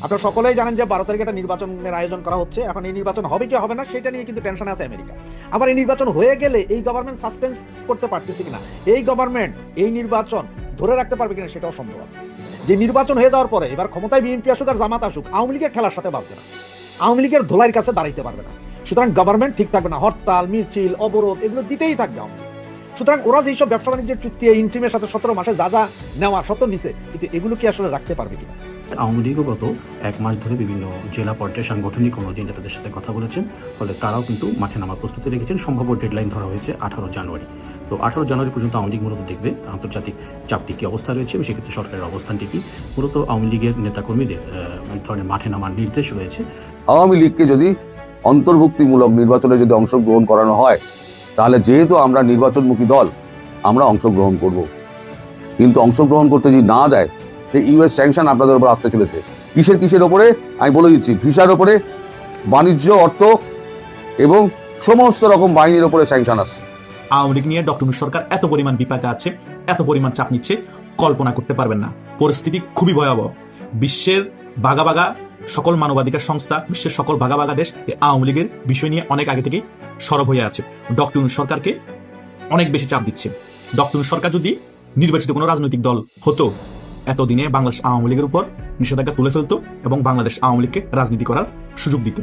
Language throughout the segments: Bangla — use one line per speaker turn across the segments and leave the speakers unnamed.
আপনারা সকলেই জানেন যে 12 তারিখে একটা নির্বাচনের আয়োজন করা হচ্ছে। এখন এই নির্বাচন হবে কি হবে না সেটা নিয়ে কিন্তু টেনশনে আছে আমেরিকা। আবার এই নির্বাচন হয়ে গেলে এই গভর্নমেন্ট সাসপেন্স করতে পারতেছে কিনা, এই গভর্নমেন্ট এই নির্বাচন ধরে রাখতে পারবে কিনা সেটাও সন্দেহ আছে। যে নির্বাচন হয়ে যাওয়ার পরে এবার ক্ষমতায় বিএনপি আসুক আর জামাত আসুক, আওয়ামী লীগের খেলার সাথে পারবে না, আওয়ামী লীগের ধোলাইয়ের কাছে দাঁড়াইতে পারবে না। সুতরাং গভর্নমেন্ট ঠিক থাকবে না, হরতাল মিছিল অবরোধ এগুলো দিতেই থাকবে আওয়ামী লীগ। সুতরাং ওরা যেসব ব্যবসা বাণিজ্যের চুক্তি ইন্টিমের সাথে 17 মাসে যা যা নেওয়া সত্য নিছে, কিন্তু এগুলো কি আসলে রাখতে পারবে কিনা।
আওয়ামী লীগও গত এক মাস ধরে বিভিন্ন জেলা পর্যায়ে সাংগঠনিক অনুযায়ী নেতাদের সাথে কথা বলেছেন, ফলে তারাও কিন্তু মাঠে নামার প্রস্তুতি রেখেছেন। সম্ভাব্য ডেডলাইন ধরা হয়েছে 18 জানুয়ারি। তো 18 জানুয়ারি পর্যন্ত আওয়ামী লীগ মূলত দেখবে আন্তর্জাতিক চাপটি কী অবস্থা রয়েছে, সেক্ষেত্রে সরকারের অবস্থানটি কি। মূলত আওয়ামী লীগের নেতাকর্মীদের এক ধরনের মাঠে নামার নির্দেশ রয়েছে।
আওয়ামী লীগকে যদি অন্তর্ভুক্তিমূলক নির্বাচনে যদি অংশগ্রহণ করানো হয়, তাহলে যেহেতু আমরা নির্বাচনমুখী দল, আমরা অংশগ্রহণ করব। কিন্তু অংশগ্রহণ করতে যদি না দেয়, যে ইউএস স্যাংশন আপনাদের উপর আসতে চলেছে। কিসের ওপরে আমি বলে দিচ্ছি, ভিসার ওপরে, বাণিজ্য, অর্থ এবং সমস্ত রকম বাহিনীর ওপরে স্যাংশন আসছে।
আওয়ামী লীগ নিয়ে ডক্টর ইউনূস সরকার এত পরিমাণ বিপাকে আছে, এত পরিমাণ চাপ নিচ্ছে, কল্পনা করতে পারবেন না। পরিস্থিতি খুবই ভয়াবহ। বিশ্বের বাগা বাগা সকল মানবাধিকার সংস্থা, বিশ্বের সকল বাগা বাগা দেশ আওয়ামী লীগের বিষয় নিয়ে অনেক আগে থেকেই সরব হয়ে আছে। ডক্টর ইউনূস সরকারকে অনেক বেশি চাপ দিচ্ছে। ডক্টর ইউনূস সরকার যদি নির্বাচিত কোনো রাজনৈতিক দল হতো, এতদিনে বাংলাদেশ আওয়ামী লীগের উপর নিষেধাজ্ঞা তুলে ফেলতো এবং বাংলাদেশ আওয়ামী লীগকে রাজনীতি করার সুযোগ দিত।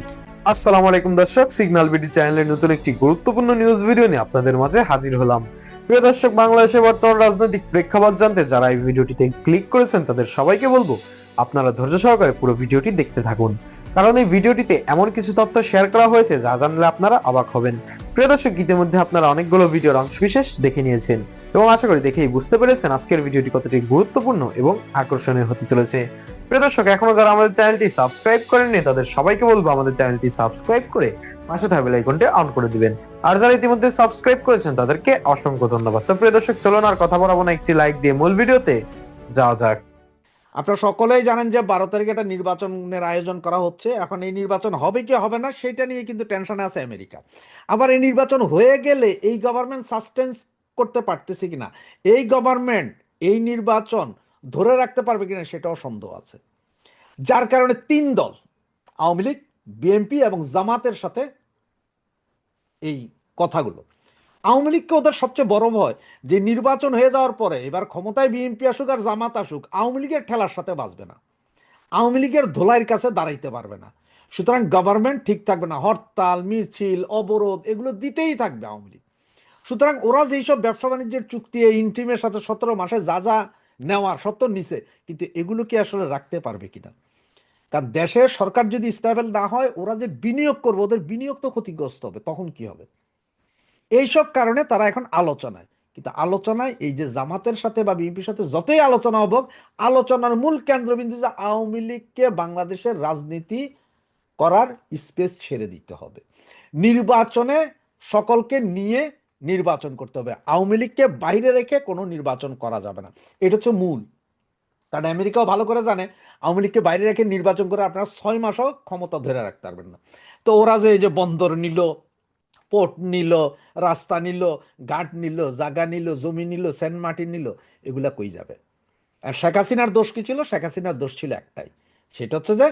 আসসালামু আলাইকুম দর্শক, সিগন্যাল বিডি চ্যানেলের নতুন একটি গুরুত্বপূর্ণ নিউজ ভিডিও নিয়ে আপনাদের মাঝে হাজির হলাম। প্রিয় দর্শক, বাংলাদেশের বর্তমান রাজনৈতিক প্রেক্ষাপট জানতে যারা এই ভিডিওটিতে ক্লিক করেছেন তাদের সবাইকে বলবো আপনারা ধৈর্য সহকারে পুরো ভিডিওটি দেখতে থাকুন, কারণ এই ভিডিওটিতে এমন কিছু তথ্য শেয়ার করা হয়েছে যা জানলে আপনারা অবাক হবেন। প্রিয় দর্শক, ইতিমধ্যে আপনারা অনেকগুলো ভিডিওর অংশবিশেষ দেখে নিয়েছেন এবং আশা করি দেখেই বুঝতে পেরেছেন আজকের ভিডিওটি কতটি গুরুত্বপূর্ণ এবং আকর্ষণীয় হতে চলেছে। প্রিয় দর্শক, এখনো যারা আমাদের চ্যানেলটি সাবস্ক্রাইব করেননি তাদের সবাইকে বলবো আমাদের চ্যানেলটি সাবস্ক্রাইব করে পাশে থাকা বেল আইকনটি অন করে দিবেন। আর যারা ইতিমধ্যে সাবস্ক্রাইব করেছেন তাদেরকে অসংখ্য ধন্যবাদ। তো প্রিয় দর্শক, চলুন আর কথা বলবো না, একটি লাইক দিয়ে মূল ভিডিওতে যাওয়া যাক।
আপনারা সকলেই জানেন যে 12 তারিখে একটা নির্বাচনের আয়োজন করা হচ্ছে। এখন এই নির্বাচন হবে কি হবে না সেটা নিয়ে কিন্তু টেনশনে আছে আমেরিকা। আবার এই নির্বাচন হয়ে গেলে এই গভর্নমেন্ট সাসটেন্স করতে পারতেছে কিনা, এই গভর্নমেন্ট এই নির্বাচন ধরে রাখতে পারবে কিনা সেটাও সন্দেহ আছে। যার কারণে তিন দল, আওয়ামী লীগ, বিএনপি এবং জামাতের সাথে এই কথাগুলো। আওয়ামী লীগকে ওদের সবচেয়ে বড় ভয় যে নির্বাচন হয়ে যাওয়ার পরে এবার ক্ষমতায় বিএনপি আসুক আর জামাত আসুক, আওয়ামী লীগের ঠেলার সাথে বাঁচবে না, আওয়ামী লীগের ধোলাইয়ের কাছে দাঁড়াইতে পারবে না। সুতরাং গভর্নমেন্ট ঠিক থাকবে না, হরতাল মিছিল অবরোধ এগুলো দিতেই থাকবে আওয়ামী লীগ। সুতরাং ওরা যেসব ব্যবসা বাণিজ্যের চুক্তি ইন্টিমের সাথে 17 মাসে যা যা নেওয়ার সত্য নিছে, কিন্তু এগুলো কি আসলে রাখতে পারবে কিনা। কারণ দেশের সরকার যদি স্টেবল না হয়, ওরা যে বিনিয়োগ করবে ওদের বিনিয়োগ তো ক্ষতিগ্রস্ত হবে, তখন কি হবে। এইসব কারণে তারা এখন আলোচনায়, কিন্তু আলোচনায় এই যে জামাতের সাথে বা বিএনপির সাথে যতই আলোচনা হবে, আলোচনার মূল কেন্দ্রবিন্দু যে আওয়ামী লীগকে বাংলাদেশের রাজনীতি করার স্পেস ছেড়ে দিতে হবে, নির্বাচনে সকলকে নিয়ে নির্বাচন করতে হবে, আওয়ামী লীগকে বাইরে রেখে কোনো নির্বাচন করা যাবে না। এটা হচ্ছে মূল। কারণ আমেরিকাও ভালো করে জানে আওয়ামী লীগকে বাইরে রেখে নির্বাচন করে আপনারা 6 মাসও ক্ষমতা ধরে রাখতে পারবেন না। তো ওরা যে এই যে বন্দর নিল, পোর্ট নিল, রাস্তা নিল, ঘাট নিল, জায়গা নিল, জমি নিল, সেন্ট মার্টিন নিল, এগুলা কই যাবে। আর শেখ হাসিনার দোষ কি ছিল? শেখ হাসিনার দোষ ছিল একটাই, সেটা হচ্ছে যে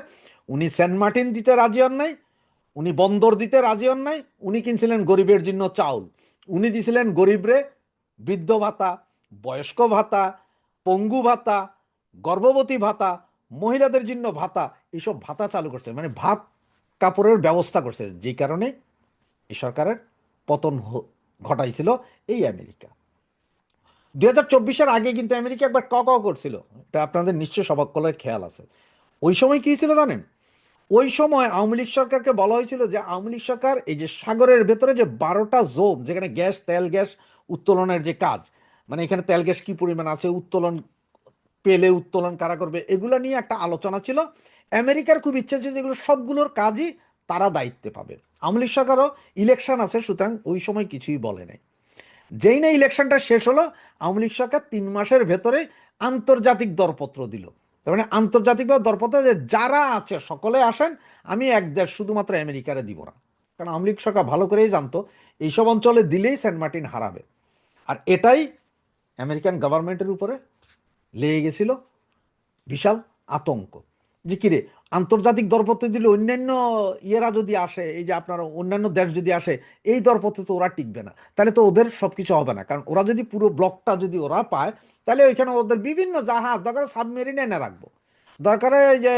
উনি সেন্ট মার্টিন দিতে রাজি হন নাই, উনি বন্দর দিতে রাজি হন নাই, উনি কিনছিলেন গরিবের জন্য চাউল, উনি দিছিলেন গরিবরে বৃদ্ধ ভাতা, বয়স্ক ভাতা, পঙ্গু ভাতা, গর্ভবতী ভাতা, মহিলাদের জন্য ভাতা, এইসব ভাতা চালু করছে, মানে ভাত কাপড়ের ব্যবস্থা করছে, যে কারণে এই সরকারের পতন ঘটাইছিল এই আমেরিকা। 2024-এর আগে কিন্তু আমেরিকা একবার ক করছিল, এটা আপনাদের নিশ্চয় সবাই খেয়াল আছে। ওই সময় কি ছিল জানেন? ওই সময় আওয়ামী লীগ সরকারকে বলা হয়েছিল যে আওয়ামী লীগ সরকার এই যে সাগরের ভেতরে যে 12টা জোন যেখানে গ্যাস তেল গ্যাস উত্তোলনের যে কাজ, মানে এখানে তেল গ্যাস কি পরিমাণ আছে, উত্তোলন পেলে উত্তোলন কারা করবে, এগুলো নিয়ে একটা আলোচনা ছিল। আমেরিকার খুব ইচ্ছা ছিল যেগুলো সবগুলোর কাজই তারা দায়িত্বে পাবে। আওয়ামী লীগ সরকারও ইলেকশন আছে, সুতরাং ওই সময় কিছুই বলে নাই। যেই না ইলেকশনটা শেষ হলো, আওয়ামী লীগ সরকার 3 মাসের ভেতরে আন্তর্জাতিক দরপত্র দিল। তার মানে আন্তর্জাতিকভাবে দরপত্র যে যারা আছে সকলে আসেন, আমি এক দেশ শুধুমাত্র আমেরিকারে দিব না। কারণ আওয়ামী লীগ সরকার ভালো করেই জানতো এইসব অঞ্চলে দিলেই সেন্ট মার্টিন হারাবে। আর এটাই আমেরিকান গভর্নমেন্টের উপরে লেগে গেছিল বিশাল আতঙ্ক, যে কিরে আন্তর্জাতিক দরপত্র দিলে অন্যান্য ইয়েরা যদি আসে, এই যে আপনার অন্যান্য দেশ যদি আসে, এই দরপত্রে তো ওরা টিকবে না, তাহলে তো ওদের সবকিছু হবে না। কারণ ওরা যদি পুরো ব্লকটা যদি ওরা পায়, তাহলে ওইখানে ওদের বিভিন্ন জাহাজ, দরকার সাবমেরিন এনে রাখবো, দরকারে ওই যে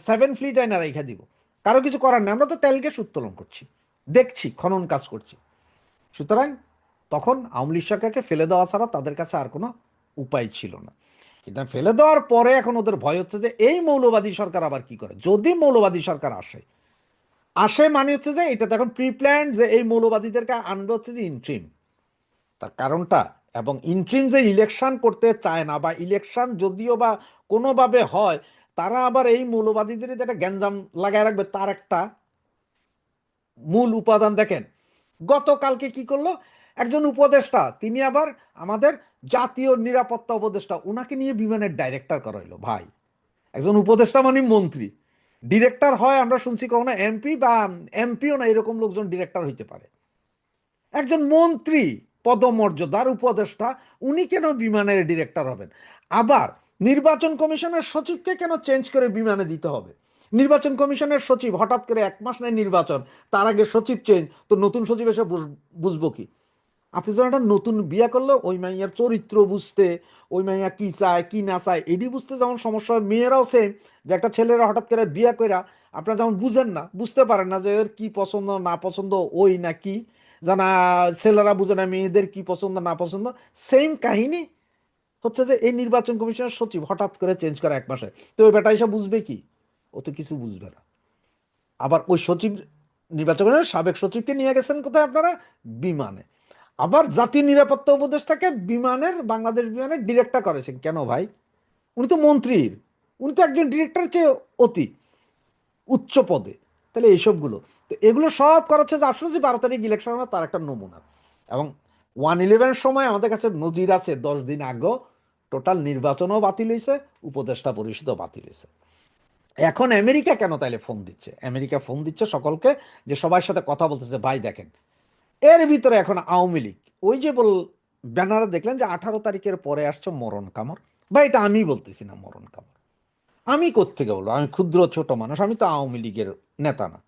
7 ফ্লিট এনে রেখে দিব, কারো কিছু করার নেই। আমরা তো তেল গ্যাস উত্তোলন করছি, দেখছি, খনন কাজ করছি। সুতরাং তখন আওয়ামী লীগ সরকারকে ফেলে দেওয়া ছাড়া তাদের কাছে আর কোনো উপায় ছিল না। কিন্তু ফেলে দেওয়ার পরে এখন ওদের ভয় হচ্ছে যে এই মৌলবাদী সরকার আবার কি করে। যদি মৌলবাদী সরকার আসে, আসে মানে হচ্ছে যে এটা এখন প্রি প্ল্যান, যে এই মৌলবাদীদেরকে আনবে হচ্ছে যে ইন্ট্রিম, তার কারণটা। এবং ইন্ট্রিম যে ইলেকশন করতে চায় না, বা ইলেকশন যদিও বা কোনোভাবে হয়, তারা আবার এই মৌলবাদীদের যেটা গ্যাঞ্জাম লাগায় রাখবে, তার একটা মূল উপাদান দেখেন। গতকালকে কি করলো একজন উপদেষ্টা, তিনি আবার আমাদের জাতীয় নিরাপত্তা উপদেষ্টা, ওনাকে নিয়ে বিমানের ডাইরেক্টর করা হইলো। ভাই, একজন উপদেষ্টা মানে মন্ত্রী, ডিরেক্টর হয় আমরা শুনছি কখনো এমপি, বা এমপিও না, এরকম লোকজন ডিরেক্টর হইতে পারে। একজন মন্ত্রী পদমর্যাদার উপদেষ্টা, উনি কেন বিমানের ডিরেক্টর হবেন? আবার নির্বাচন কমিশনের সচিবকে কেন চেঞ্জ করে বিমানে দিতে হবে? নির্বাচন কমিশনের সচিব হঠাৎ করে 1 মাস নেই নির্বাচন, তার আগে সচিব চেঞ্জ, তো নতুন সচিব এসে বুঝবো কি? আপনি যখন একটা নতুন বিয়া করলে ওই মাইয়ার চরিত্র বুঝতে, ওই মাইয়া কি চায় কি না চায় এটি বুঝতে যেমন সমস্যা হয়, মেয়েরাও সেম। যে একটা ছেলেরা হঠাৎ করে বিয়া কইরা আপনারা যেমন বুঝেন না, বুঝতে পারেন না যে এর কি পছন্দ না পছন্দ, ওই না কি জানা, ছেলেরা বুঝে না মেয়েদের কি পছন্দ না পছন্দ। সেম কাহিনী হচ্ছে যে এই নির্বাচন কমিশনের সচিব হঠাৎ করে চেঞ্জ করে 1 মাসে, তো ওই বেটা এসে বুঝবে কি? ও তো কিছু বুঝবে না। আবার ওই সচিব, নির্বাচন কমিশনের সাবেক সচিবকে নিয়ে গেছেন কোথায় আপনারা? বিমানে। আবার জাতীয় নিরাপত্তা উপদেষ্টাকে বিমানের, বাংলাদেশ বিমানের ডিরেক্টর করেছেন কেন ভাই? উনি তো মন্ত্রীর, উনি তো একজন ডিরেক্টর চেয়ে অতি উচ্চ পদে। তাহলে এইসবগুলো, তো এগুলো সব করাচ্ছে যে আসলে যে 12 তারিখ ইলেকশন হবে তার একটা নমুনা। এবং 1/11 সময় আমাদের কাছে নজির আছে, 10 দিন আগেও টোটাল নির্বাচনও বাতিল হয়েছে, উপদেষ্টা পরিষদও বাতিল হয়েছে। এখন আমেরিকা কেন তাইলে ফোন দিচ্ছে? আমেরিকা ফোন দিচ্ছে সকলকে, যে সবার সাথে কথা বলতেছে, ভাই দেখেন এর ভিতরে এখন আওয়ামী লীগ, ওই যে ব্যানারে দেখলেন যে 18 তারিখের পরে আসছে মরণ কামড়। ভাই এটা আমি বলতেছি না মরণ কামড়, আমি কোত্থেকে বলবো? আমি ক্ষুদ্র ছোট মানুষ, আমি তো আওয়ামী লীগের নেতা না,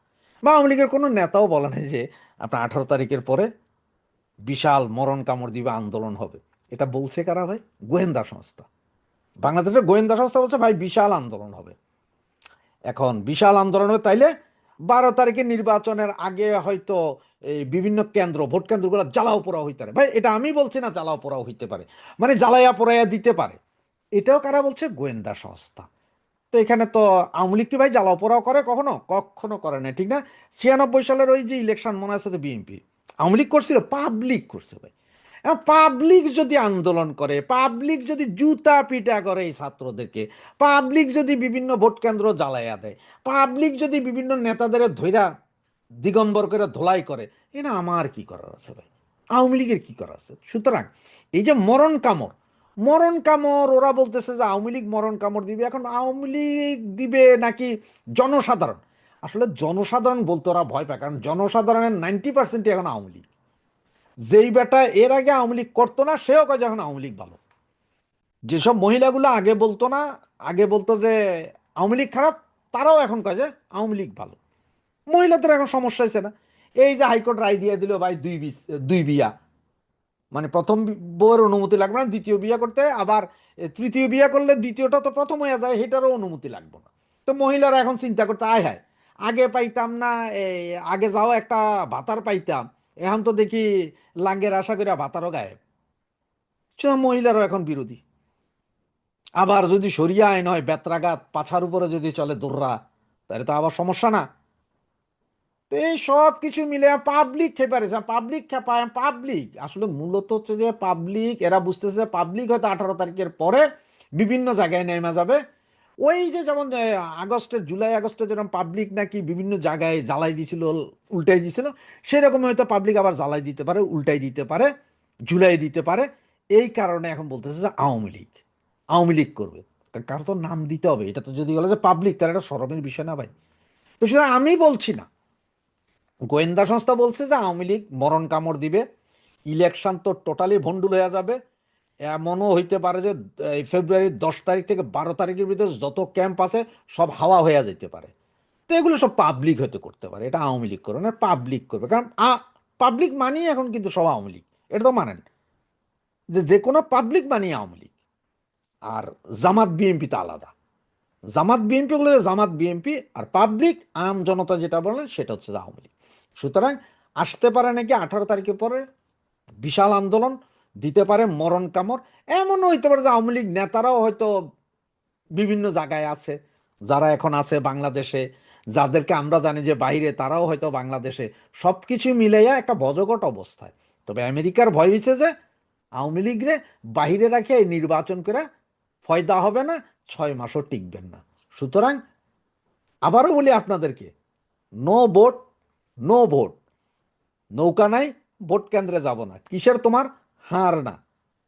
বা আওয়ামী লীগের কোনো নেতাও বলে নাই যে আপনার 18 তারিখের পরে বিশাল মরণ কামড় দিবে, আন্দোলন হবে। এটা বলছে কারা ভাই? গোয়েন্দা সংস্থা। বাংলাদেশের গোয়েন্দা সংস্থা বলছে ভাই বিশাল আন্দোলন হবে। এখন বিশাল আন্দোলন হবে, তাইলে 12 তারিখে নির্বাচনের আগে হয়তো এই বিভিন্ন কেন্দ্র, ভোট কেন্দ্রগুলো জ্বালাও পোড়াও হইতে পারে। ভাই এটা আমি বলছি না, জ্বালাও পোড়াও হইতে পারে, মানে জ্বালাইয়া পোড়াইয়া দিতে পারে। এটাও কারা বলছে? গোয়েন্দা সংস্থা। তো এখানে তো আওয়ামী লীগ কি ভাই জ্বালাও পোড়াও করে? কখনো কখনো করে না, ঠিক না? 96 সালের ওই যে ইলেকশন মনে আছে তো, বিএনপি আওয়ামী লীগ করছিল, পাবলিক করছে ভাই। এখন পাবলিক যদি আন্দোলন করে, পাবলিক যদি জুতা পিটা করে এই ছাত্রদেরকে, পাবলিক যদি বিভিন্ন ভোট কেন্দ্র জ্বালাইয়া দেয়, পাবলিক যদি বিভিন্ন নেতাদের ধৈরা দিগম্বর করে ধোলাই করে, না আমার কি করার আছে ভাই? আওয়ামী লীগের কি করার আছে? সুতরাং এই যে মরণ কামড়, মরণ কামড় ওরা বলতেছে যে আওয়ামী লীগ মরণ কামড় দিবে। এখন আওয়ামী লীগ দিবে নাকি জনসাধারণ? আসলে জনসাধারণ বলতে ওরা ভয় পায়, কারণ জনসাধারণের 90% এখন আওয়ামী লীগ। যেই বেটা এর আগে আওয়ামী লীগ করতো না, সেও কয় যে এখন আওয়ামী লীগ ভালো। যেসব মহিলাগুলো আগে বলতো না, আগে বলতো যে আওয়ামী লীগ খারাপ, তারাও এখন কয় যে আওয়ামী লীগ ভালো। মহিলাদের এখন সমস্যা হয়েছে না? এই যে হাইকোর্ট রায় দিয়ে দিল ভাই, দুই বিয়া, মানে প্রথম বউয়ের অনুমতি লাগবে না দ্বিতীয় বিয়া করতে, আবার তৃতীয় বিয়া করলে দ্বিতীয়টা তো প্রথম হয়ে যায়, সেটারও অনুমতি লাগবে না। তো মহিলারা এখন চিন্তা করতে, আয় হায় আগে পাইতাম না, আগে যাও একটা ভাতার পাইতাম, এখন তো দেখি লাঙ্গের আশা করে ভাতারও গায়েব। মহিলারও এখন বিরোধী। আবার যদি সরিয়া আইন হয়, বেত্রাঘাত পাছার উপরে যদি চলে দৌড়া, তাহলে তো আবার সমস্যা না? তো এই সব কিছু মিলে পাবলিক খেপে রয়েছে। পাবলিক খেপায়, পাবলিক আসলে মূলত হচ্ছে যে পাবলিক, এরা বুঝতেছে পাবলিক হয়তো 18 তারিখের পরে বিভিন্ন জায়গায় নেমে যাবে। ওই যে যেমন আগস্টের, জুলাই আগস্টে যেরকম পাবলিক নাকি বিভিন্ন জায়গায় জ্বালাই দিছিল, উল্টাই দিছিল, সেরকম হয়তো পাবলিক আবার জ্বালাই দিতে পারে, উল্টাই দিতে পারে, ঝুলাই দিতে পারে। এই কারণে এখন বলতেছে যে আওয়ামী লীগ করবে। কারো তো নাম দিতে হবে, এটা তো যদি বলে যে পাবলিক, তাহলে এটা শরমের বিষয় না ভাই? তো সেটা আমি বলছি না, গোয়েন্দা সংস্থা বলছে যে আওয়ামী লীগ মরণ কামড় দিবে, ইলেকশন তো টোটালি ভন্ডুল হয়ে যাবে, এমনও হইতে পারে যে এই ফেব্রুয়ারির 10 তারিখ থেকে 12 তারিখের ভিতরে যত ক্যাম্প আছে সব হাওয়া হয়ে যেতে পারে। তো এগুলো সব পাবলিক হয়তো করতে পারে, এটা আওয়ামী লীগ করবে না, পাবলিক করবে। কারণ পাবলিক মানেই এখন কিন্তু সব আওয়ামী লীগ, এটা তো মানেন যে যে কোনো পাবলিক মানেই আওয়ামী লীগ। আর জামাত বিএনপি তো আলাদা। জামাত বিএনপি গুলো জামাত বিএনপি, আর পাবলিক আম জনতা যেটা বলেন সেটা হচ্ছে আওয়ামী লীগ। সুতরাং আসতে পারে নাকি 18 তারিখের পরে বিশাল আন্দোলন, দিতে পারে মরণ কামড়। এমনও হইতে পারে যে আওয়ামী লীগ নেতারাও হয়তো বিভিন্ন জায়গায় আছে, যারা এখন আছে বাংলাদেশে, যাদেরকে আমরা জানি যে বাইরে, তারাও হয়তো বাংলাদেশে। সব কিছু মিলাইয়া একটা বজগট অবস্থায়। তবে আমেরিকার ভয় হয়েছে যে আওয়ামী লীগরে বাহিরে রাখে এই নির্বাচন করে ফয়দা হবে না, 6 মাসও টিকবেন না। সুতরাং আবারও বলি আপনাদেরকে, নো ভোট, নো ভোট। নৌকা নাই, ভোট কেন্দ্রে যাব না। কিসের তোমার হার না,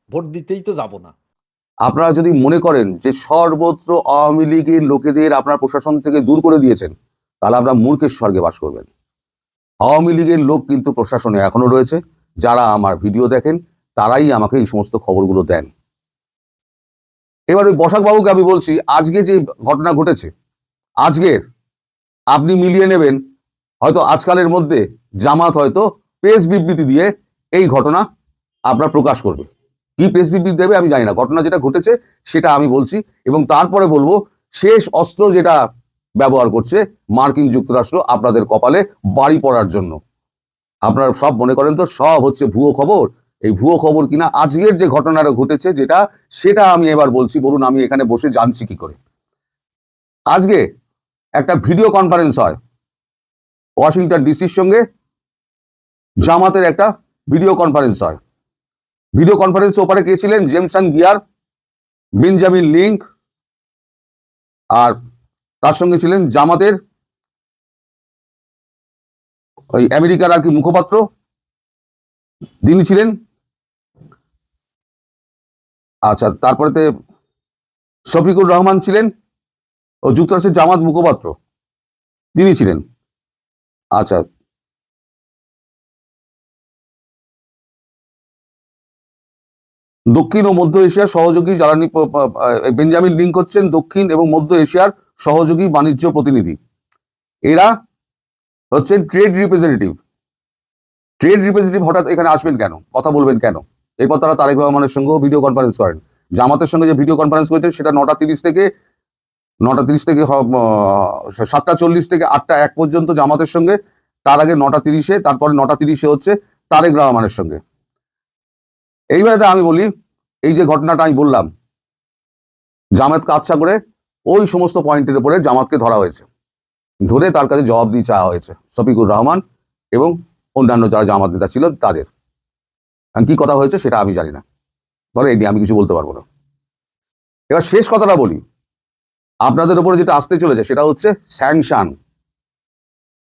ভোট দিতেই তো যাব না।
আপনারা যদি মনে করেন যে সর্বত্র আওয়ামী লীগের লোকেদের আপনার প্রশাসন থেকে দূর করে দিয়েছেন, তাহলে আপনারা মূর্খের স্বর্গে বাস করবেন। আওয়ামী লীগের লোক কিন্তু প্রশাসনে এখনো রয়েছে। যারা আমার ভিডিও দেখেন তারাই আমাকে এই সমস্ত খবরগুলো দেন। এবার ওই বসাক বাবুকে আমি বলছি, আজকে যে ঘটনা ঘটেছে, আজকের আপনি মিলিয়ে নেবেন, হয়তো আজকালের মধ্যে জামাত হয়তো প্রেস বিবৃতি দিয়ে এই ঘটনা আপনার প্রকাশ করবে। কি প্রেস বিবৃতি দেবে আমি জানি না, ঘটনা যেটা ঘটেছে সেটা আমি বলছি, এবং তারপরে বলবো শেষ অস্ত্র যেটা ব্যবহার করছে মার্কিন যুক্তরাষ্ট্র আপনাদের কপালে বাড়ি পড়ার জন্য। আপনারা সব মনে করেন তো সব হচ্ছে ভুয়ো খবর। এই ভুয়ো খবর কিনা আজকের যে ঘটনাটা ঘটেছে যেটা, সেটা আমি এবার বলছি। বলুন আমি এখানে বসে জানছি কি করে। আজকে একটা ভিডিও কনফারেন্স হয় ওয়াশিংটন ডিসির সঙ্গে, জামাতের একটা ভিডিও কনফারেন্স হয়। ভিডিও কনফারেন্সে ওপারে কে ছিলেন? জেমসন গিয়ার, বেঞ্জামিন লিঙ্ক, আর তার সঙ্গে ছিলেন জামাতের ওই আমেরিকার আর কি মুখপাত্র, তিনি ছিলেন। আচ্ছা, তারপরেতে শফিকুর রহমান ছিলেন, ও যুক্তরাষ্ট্রের জামাত মুখপাত্র তিনি ছিলেন। আচ্ছা, দক্ষিণ ও মধ্য এশিয়ার সহযোগী জ্বালানি বেঞ্জামিন লিঙ্ক হচ্ছেন দক্ষিণ এবং মধ্য এশিয়ার সহযোগী বাণিজ্য প্রতিনিধি। এরা হচ্ছেন ট্রেড রিপ্রেজেন্টেটিভ। ট্রেড রিপ্রেজেন্টেটিভ হঠাৎ এখানে আসবেন কেন, কথা বলবেন কেন? এরপর তারা তারেক রহমানের সঙ্গেও ভিডিও কনফারেন্স করেন। জামাতের সঙ্গে যে ভিডিও কনফারেন্স করেছে সেটা 9:30 থেকে 7:40 থেকে 8:01 পর্যন্ত জামাতের সঙ্গে, তার আগে 9:30, তারপরে 9:30 হচ্ছে তারেক রহমানের সঙ্গে। এইবারে আমি বলি, এই যে ঘটনাটা আমি বললাম, জামাতকে আচ্ছা করে ওই সমস্ত পয়েন্টের উপরে জামাতকে ধরা হয়েছে, ধরে তার কাছে জবাবদিহি চাওয়া হয়েছে শফিকুর রহমান এবং অন্যান্য যারা জামাত নেতা ছিল তাদের। কি কথা হয়েছে সেটা আমি জানি না, বলে এই নিয়ে আমি কিছু বলতে পারবো না। এবার শেষ কথাটা বলি, আপনাদের উপরে যেটা আসতে চলেছে সেটা হচ্ছে স্যাংশন।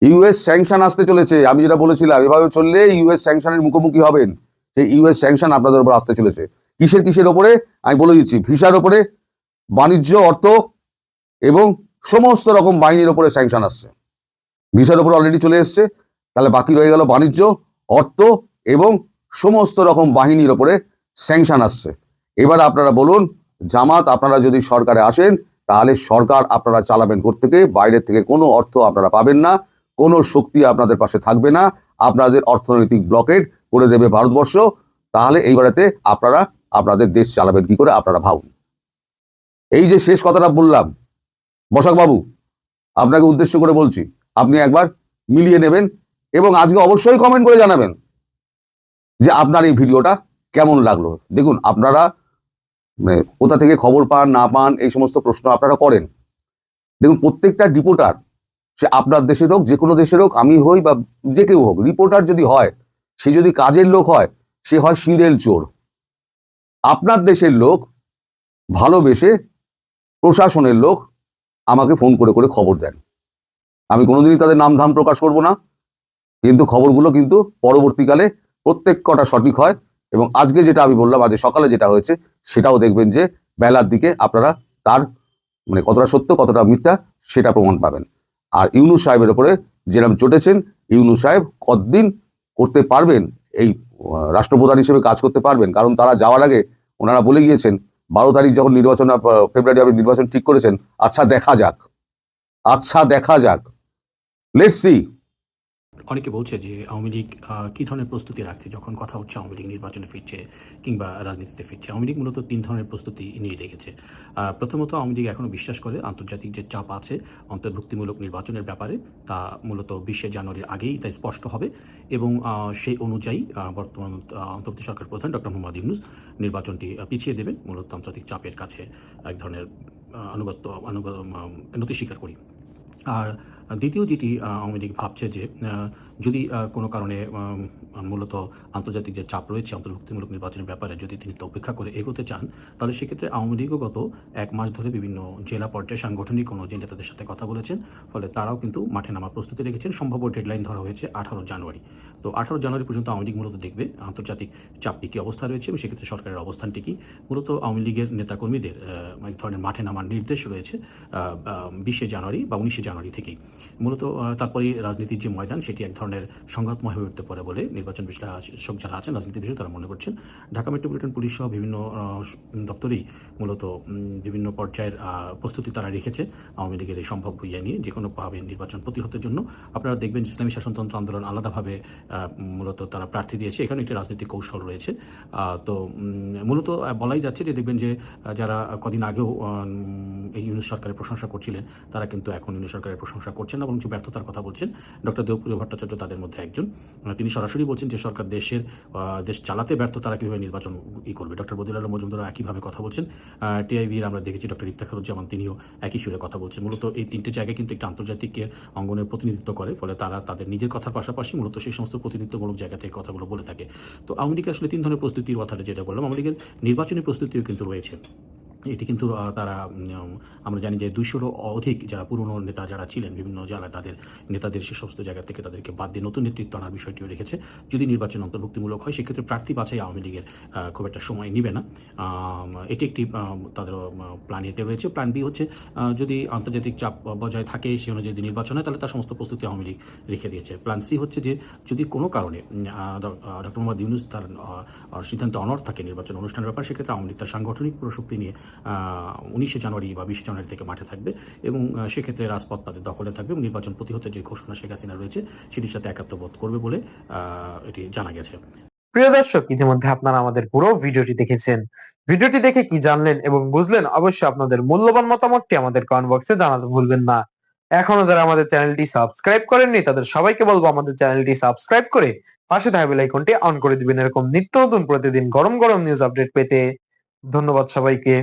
ইউএস স্যাংশন আসতে চলেছে। আমি যেটা বলেছিলাম, এভাবে চললে ইউএস স্যাংশনের মুখোমুখি হবেন। সেই ইউএস স্যাংশন আপনাদের উপর আসতে চলেছে। কিসের ওপরে আমি বলে দিচ্ছি, ভিসার ওপরে, বাণিজ্য, অর্থ এবং সমস্ত রকম বাহিনীর ওপরে স্যাংশন আসছে। ভিসার ওপরে অলরেডি চলে এসছে, তাহলে বাকি রয়ে গেল বাণিজ্য, অর্থ এবং সমস্ত রকম বাহিনীর ওপরে স্যাংশন আসছে। এবার আপনারা বলুন, জামাত আপনারা যদি সরকারে আসেন তাহলে সরকার আপনারা চালাবেন কোত্থেকে? বাইরের থেকে কোনো অর্থ আপনারা পাবেন না, কোনো শক্তি আপনাদের পাশে থাকবে না, আপনাদের অর্থনৈতিক ব্লকেড করে দেবে ভারতবর্ষ। তাহলে এইবারেতে আপনারা আপনাদের দেশ চালাবেন কি করে আপনারা ভাবুন। এই যে শেষ কথাটা বললাম, বসাক বাবু আপনাকে উদ্দেশ্য করে বলছি, আপনি একবার মিলিয়ে নেবেন এবং আজকে অবশ্যই কমেন্ট করে জানাবেন যে আপনার এই ভিডিওটা কেমন লাগলো। দেখুন, আপনারা কোথা থেকে খবর পান না পান এই সমস্ত প্রশ্ন আপনারা করেন। দেখুন, প্রত্যেকটা রিপোর্টার, সে আপনার দেশের হোক, যে কোনো দেশের হোক, আমি হই বা যে কেউ হোক, রিপোর্টার যদি হয়, সে যদি কাজের লোক হয়, সে হয় সিঁড়েল চোর। আপনার দেশের লোক ভালোবেসে প্রশাসনের লোক আমাকে ফোন করে করে খবর দেন। আমি কোনোদিনই তাদের নাম ধাম প্রকাশ করব না, কিন্তু খবরগুলো কিন্তু পরবর্তীকালে প্রত্যেক কটা সঠিক হয়। এবং আজকে যেটা আমি বললাম, আজ সকালে যেটা হয়েছে সেটাও দেখবেন যে বেলার দিকে আপনারা তার কতটা সত্য কতটা মিথ্যা সেটা প্রমাণ পাবেন। আর ইউনূস সাহেবের উপরে যেরকম চটেছেন, ইউনূস সাহেব কতদিন করতে পারবেন এই রাষ্ট্রপ্রধান হিসেবে কাজ করতে পারবেন? কারণ তারা যাওয়ার আগে ওনারা বলে গিয়েছেন 12 তারিখ যখন নির্বাচন, ফেব্রুয়ারি আপনি নির্বাচন ঠিক করেছেন, আচ্ছা দেখা যাক, লেটস সি।
অনেকে বলছে যে আওয়ামী লীগ কী ধরনের প্রস্তুতি রাখছে যখন কথা হচ্ছে আওয়ামী লীগ নির্বাচনে ফিরছে কিংবা রাজনীতিতে ফিরছে। আওয়ামী লীগ মূলত 3 ধরনের প্রস্তুতি নিয়ে রেখেছে। প্রথমত আওয়ামী লীগ এখনও বিশ্বাস করে আন্তর্জাতিক যে চাপ আছে অন্তর্ভুক্তিমূলক নির্বাচনের ব্যাপারে, তা মূলত 20 জানুয়ারির আগেই তা স্পষ্ট হবে এবং সেই অনুযায়ী বর্তমান অন্তর্বর্তী সরকার প্রধান ডক্টর মোহাম্মদ ইউনূস নির্বাচনটি পিছিয়ে দেবেন মূলত আন্তর্জাতিক চাপের কাছে এক ধরনের নতি স্বীকার করি। আর দ্বিতীয় যেটি আওয়ামী লীগ ভাবছে যে যদি কোনো কারণে মূলত আন্তর্জাতিক যে চাপ রয়েছে অন্তর্ভুক্তিমূলক নির্বাচনের ব্যাপারে যদি তিনি তো উপেক্ষা করে এগোতে চান, তাহলে সেক্ষেত্রে আওয়ামী লীগও গত 1 মাস ধরে বিভিন্ন জেলা পর্যায়ে সাংগঠনিক অনুযায়ী নেতাদের সাথে কথা বলেছেন। ফলে তারাও কিন্তু মাঠে নামার প্রস্তুতি রেখেছেন। সম্ভাব্য ডেডলাইন ধরা হয়েছে 18 জানুয়ারি। তো 18 জানুয়ারি পর্যন্ত আওয়ামী লীগ মূলত দেখবে আন্তর্জাতিক চাপটি কী অবস্থা রয়েছে এবং সেক্ষেত্রে সরকারের অবস্থানটি কী। মূলত আওয়ামী লীগের নেতাকর্মীদের এক ধরনের মাঠে নামার নির্দেশ রয়েছে 20 জানুয়ারি বা 19 জানুয়ারি থেকেই। মূলত তারপরেই রাজনীতির যে ময়দান সেটি এক ধরনের সংঘাতময় হয়ে উঠতে পারে বলে নির্বাচন বিশ্লেষক যারা আছেন রাজনীতি বিষয়ে তারা মনে করছেন। ঢাকা মেট্রোপলিটন পুলিশ সহ বিভিন্ন দপ্তরেই মূলত বিভিন্ন পর্যায়ের প্রস্তুতি তারা রেখেছে আওয়ামী লীগের এই সম্ভাব্য নিয়ে যে কোনোভাবে নির্বাচন প্রতিহতের জন্য। আপনারা দেখবেন ইসলামী শাসনতন্ত্র আন্দোলন আলাদাভাবে মূলত তারা প্রার্থী দিয়েছে, এখানে একটি রাজনৈতিক কৌশল রয়েছে। তো মূলত বলাই যাচ্ছে যে দেখবেন যে যারা কদিন আগেও এই ইউনূস সরকারের প্রশংসা করছিলেন, তারা কিন্তু এখন ইউনূস সরকারের প্রশংসা করছেন না, বরং ব্যর্থতার কথা বলছেন। ডক্টর দেবপ্রিয় ভট্টাচার্য তাদের মধ্যে একজন। তিনি সরাসরি বলছেন যে সরকার দেশ চালাতে ব্যর্থ, তারা কীভাবে নির্বাচন করবে। ডক্টর বদিউল আলম মজুমদারও একইভাবে কথা বলছেন। টিআইবির আমরা দেখেছি ডক্টর ইফতেখারুজ্জামান তিনিও একই সুরে কথা বলছেন। মূলত এই 3টে জায়গায় কিন্তু একটা আন্তর্জাতিক অঙ্গনের প্রতিনিধিত্ব করে, ফলে তারা তাদের নিজের কথার পাশাপাশি মূলত সেই সমস্ত প্রতিনিধিত্বমূলক জায়গা থেকে কথাগুলো বলে থাকে। তো আওয়ামী লীগ আসলে 3 ধরনের প্রস্তুতির কথাটা যেটা বললাম, আওয়ামী লীগের নির্বাচনী প্রস্তুতিও কিন্তু রয়েছে। এটি কিন্তু তারা আমরা জানি যে 200-রও অধিক যারা পুরনো নেতা যারা ছিলেন বিভিন্ন জেলায়, তাদের নেতাদের সে সমস্ত জায়গা থেকে তাদেরকে বাদ দিয়ে নতুন নেতৃত্ব আনার বিষয়টিও রেখেছে। যদি নির্বাচন অন্তর্ভুক্তিমূলক হয় সেক্ষেত্রে প্রার্থী বাছাই আওয়ামী লীগের খুব একটা সময় নেবে না। এটি একটি তাদের প্ল্যান এতে রয়েছে। প্ল্যান বি হচ্ছে যদি আন্তর্জাতিক চাপ বজায় থাকে সে অনুযায়ী যদি নির্বাচন হয় তাহলে তার সমস্ত প্রস্তুতি আওয়ামী লীগ রেখে দিয়েছে। প্ল্যান সি হচ্ছে যে যদি কোনো কারণে ডক্টর মোহাম্মদ ইউনূস তার সিদ্ধান্তে অনড় থাকে নির্বাচন অনুষ্ঠানের ব্যাপারে, সেক্ষেত্রে আওয়ামী লীগ তার সাংগঠনিক প্রশক্তি নিয়ে 19 জানুয়ারি বা 20 জানুয়ারি থেকে মাঠে থাকবে এবং সেক্ষেত্রে রাজপথ তাদের দখলে থাকবে এবং নির্বাচন প্রতিহতের যে ঘোষণা শেখ হাসিনা রয়েছে সেটির সাথে একাত্মবোধ করবে বলে এটি জানা গেছে।
প্রিয় দর্শক, ইতিমধ্যে আপনারা আমাদের পুরো ভিডিওটি দেখেছেন। ভিডিওটি দেখে কি জানলেন এবং বুঝলেন অবশ্যই আপনাদের মূল্যবান মতামতটি আমাদের কমেন্ট বক্সে জানাতে ভুলবেন না। এখনো যারা আমাদের চ্যানেলটি সাবস্ক্রাইব করেননি তাদের সবাইকে বলবো আমাদের চ্যানেলটি সাবস্ক্রাইব করে পাশে থাকা বেল আইকনটি অন করে দিবেন এরকম নিত্য নতুন প্রতিদিন গরম গরম নিউজ আপডেট পেতে। ধন্যবাদ সবাইকে।